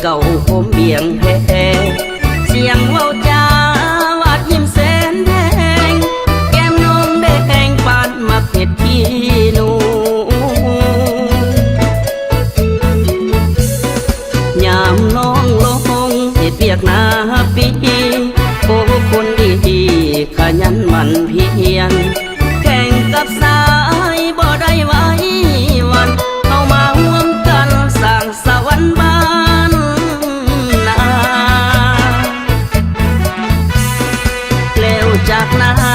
เก่าผมเบี่ยงแพ้เสียงเว้าจาวาดยิ้มแสนแดงแก้มน้องแดงปานมักเห็ดพี่หนูยามน้องลงเห็ดเบียกนาปีโอ้คนดีขยันหมั่นเพียรแข่งกับสายบ่ได้ไว้วันเข้ามาร่วมกันสร้างสวรรค์บ้านนาแล้วจากนั้น